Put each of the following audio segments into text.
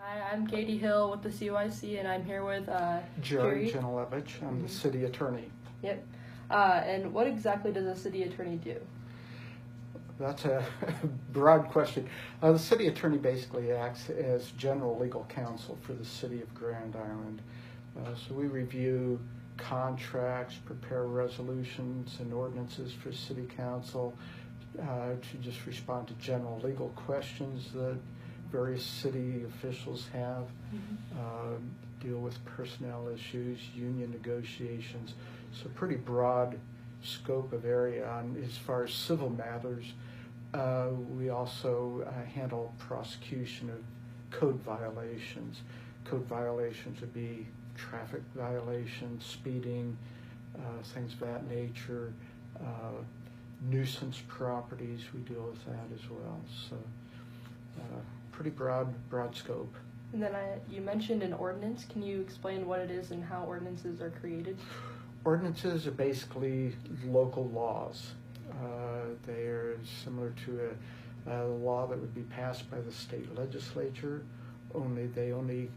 Hi, I'm Katie Hill with the CYC, and I'm here with Jerry Janilevich. I'm the city attorney. Yep. And what exactly does a city attorney do? That's a broad question. The city attorney basically acts as general legal counsel for the city of Grand Island. So we review contracts, prepare resolutions and ordinances for city council, to just respond to general legal questions that various city officials have, deal with personnel issues, union negotiations. So pretty broad scope of area. As far as civil matters, we also handle prosecution of code violations. Code violations would be traffic violations, speeding, things of that nature, nuisance properties, we deal with that as well. So pretty broad scope. And then you mentioned an ordinance. Can you explain what it is and how ordinances are created? Ordinances are basically local laws. They're similar to a law that would be passed by the state legislature, only they only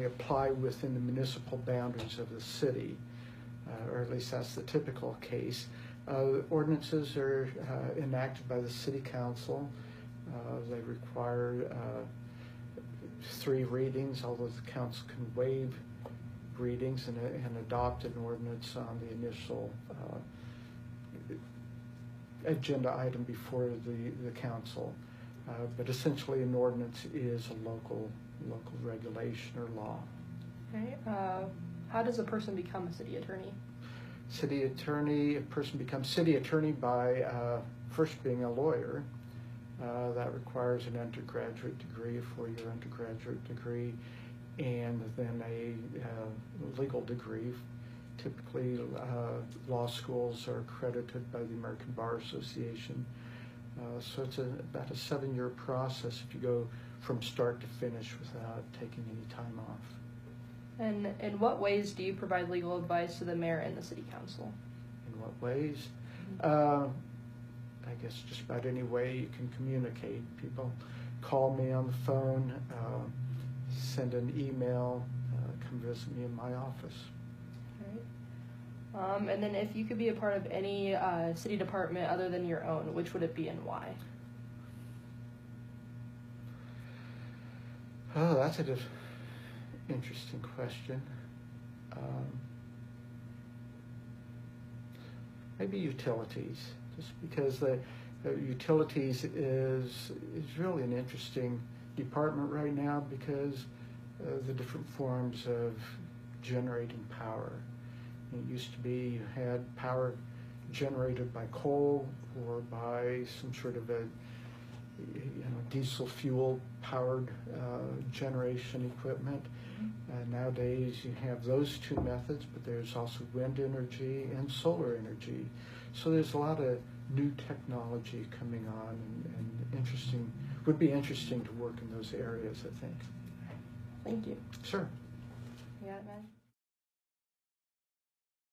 apply within the municipal boundaries of the city, or at least that's the typical case. Ordinances are enacted by the city council. They require 3 readings, although the council can waive readings and adopt an ordinance on the initial agenda item before the council. But essentially an ordinance is a local regulation or law. Okay. How does a person become a city attorney? A person becomes city attorney by first being a lawyer. That requires an undergraduate degree, a 4-year undergraduate degree, and then a legal degree. Typically, law schools are accredited by the American Bar Association. So it's about a 7-year process if you go from start to finish without taking any time off. And in what ways do you provide legal advice to the mayor and the city council? In what ways? I guess just about any way you can communicate. People call me on the phone, send an email, come visit me in my office. All right. And then if you could be a part of any city department other than your own, which would it be and why? Oh, that's an interesting question. Maybe utilities, just because the utilities is really an interesting department right now because the different forms of generating power. It used to be you had power generated by coal or by some sort of a diesel fuel powered generation equipment. Nowadays you have those 2 methods, but there's also wind energy and solar energy. So there's a lot of new technology coming on, and would be interesting to work in those areas, I think. Thank you. Sure. You got it, man?